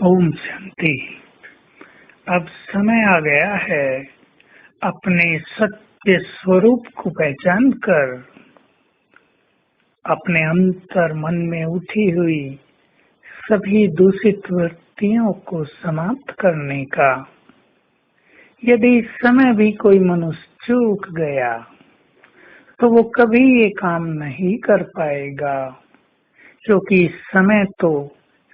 ओम शांति। अब समय आ गया है अपने सत्य स्वरूप को पहचान कर अपने अंतर मन में उठी हुई सभी दूषित वृत्तियों को समाप्त करने का। यदि इस समय भी कोई मनुष्य चूक गया तो वो कभी ये काम नहीं कर पाएगा, क्योंकि इस समय तो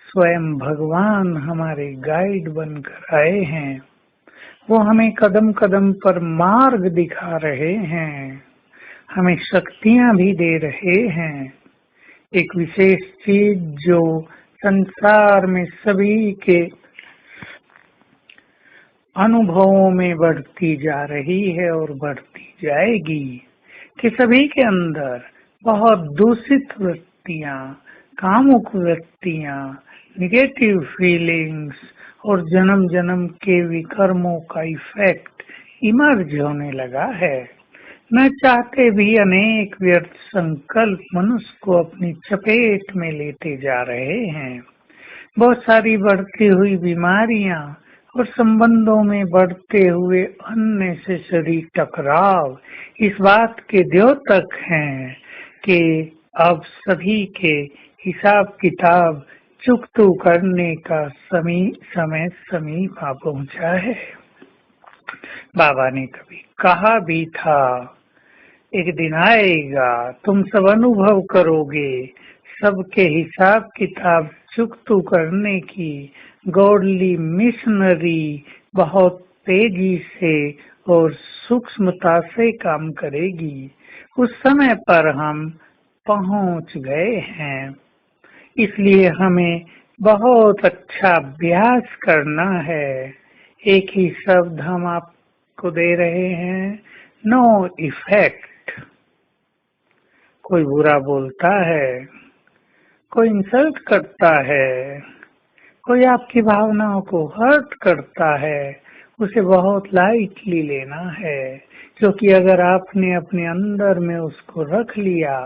स्वयं भगवान हमारे गाइड बनकर आए हैं। वो हमें कदम कदम पर मार्ग दिखा रहे हैं, हमें शक्तियां भी दे रहे हैं। एक विशेष चीज जो संसार में सभी के अनुभवों में बढ़ती जा रही है और बढ़ती जाएगी कि सभी के अंदर बहुत दूषित वृत्तियां, कामुक वृत्तियां, निगेटिव फीलिंग्स और जन्म जन्म के विकर्मों का इफेक्ट इमर्ज होने लगा है। न चाहते भी अनेक व्यर्थ संकल्प मनुष्य को अपनी चपेट में लेते जा रहे हैं। बहुत सारी बढ़ती हुई बीमारियां और संबंधों में बढ़ते हुए अननेसेसरी टकराव इस बात के द्योतक हैं कि अब सभी के हिसाब किताब चुकतू करने का समय समीप आ पहुंचा है। बाबा ने कभी कहा भी था, एक दिन आएगा तुम सब अनुभव करोगे सबके हिसाब किताब चुकतू करने की गॉडली मिशनरी बहुत तेजी से और सूक्ष्मता से काम करेगी। उस समय पर हम पहुंच गए हैं, इसलिए हमें बहुत अच्छा अभ्यास करना है। एक ही शब्द हम आपको दे रहे हैं, नो इफेक्ट। कोई बुरा बोलता है, कोई इंसल्ट करता है, कोई आपकी भावनाओं को हर्ट करता है, उसे बहुत लाइटली लेना है, क्योंकि अगर आपने अपने अंदर में उसको रख लिया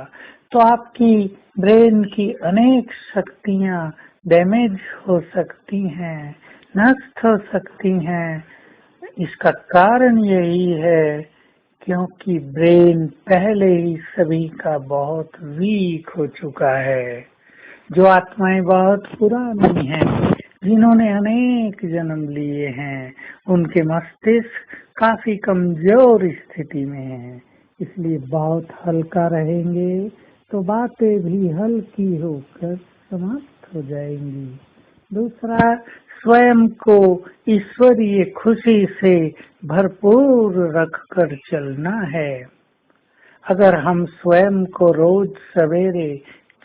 तो आपकी ब्रेन की अनेक शक्तियां डैमेज हो सकती हैं, नष्ट हो सकती हैं। इसका कारण यही है क्योंकि ब्रेन पहले ही सभी का बहुत वीक हो चुका है। जो आत्माएं बहुत पुरानी हैं, जिन्होंने अनेक जन्म लिए हैं, उनके मस्तिष्क काफी कमजोर स्थिति में हैं, इसलिए बहुत हल्का रहेंगे तो बातें भी हल्की होकर समाप्त हो जाएंगी। दूसरा, स्वयं को ईश्वरीय खुशी से भरपूर रखकर चलना है। अगर हम स्वयं को रोज सवेरे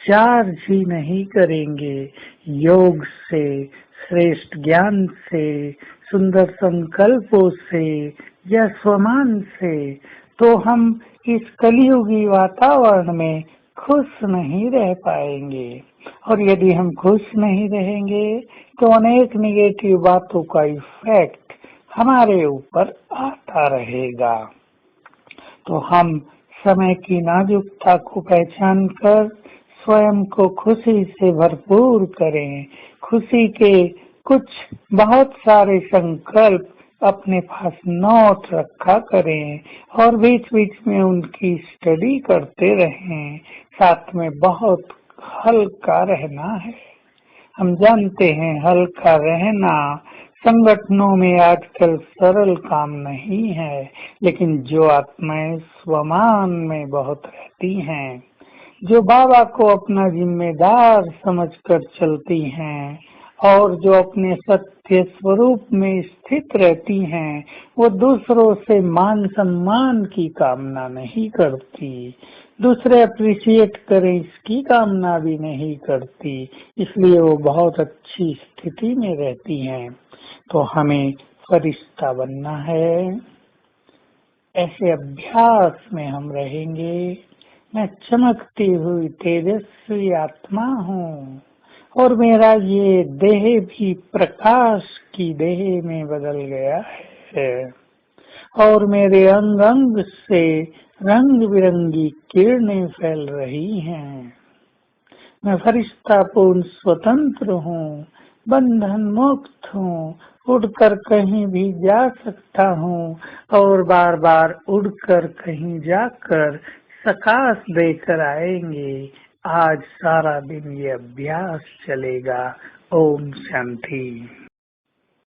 चार्ज ही नहीं करेंगे योग से, श्रेष्ठ ज्ञान से, सुंदर संकल्पों से या स्वमान से, तो हम इस कलियुगी वातावरण में खुश नहीं रह पाएंगे। और यदि हम खुश नहीं रहेंगे तो अनेक निगेटिव बातों का इफेक्ट हमारे ऊपर आता रहेगा। तो हम समय की नाजुकता को पहचान कर स्वयं को खुशी से भरपूर करें। खुशी के कुछ बहुत सारे संकल्प अपने पास नोट रखा करें और बीच बीच में उनकी स्टडी करते रहें। साथ में बहुत हल्का रहना है। हम जानते हैं हल्का रहना संगठनों में आजकल सरल काम नहीं है, लेकिन जो आत्माएं स्वमान में बहुत रहती हैं, जो बाबा को अपना जिम्मेदार समझकर चलती हैं और जो अपने सत्य स्वरूप में स्थित रहती हैं, वो दूसरों से मान सम्मान की कामना नहीं करती, दूसरे अप्रिशिएट करें इसकी कामना भी नहीं करती, इसलिए वो बहुत अच्छी स्थिति में रहती हैं। तो हमें फरिश्ता बनना है। ऐसे अभ्यास में हम रहेंगे। मैं चमकती हुई तेजस्वी आत्मा हूँ और मेरा ये देह भी प्रकाश की देह में बदल गया है और मेरे अंग अंग से रंग बिरंगी किरणें फैल रही हैं। मैं फरिश्ता पूर्ण स्वतंत्र हूँ। बंधन मुक्त हूँ, उड़कर कहीं भी जा सकता हूँ और बार बार उड़कर कहीं जाकर प्रकाश देकर आएंगे। आज सारा दिन ये अभ्यास चलेगा। ओम शांति।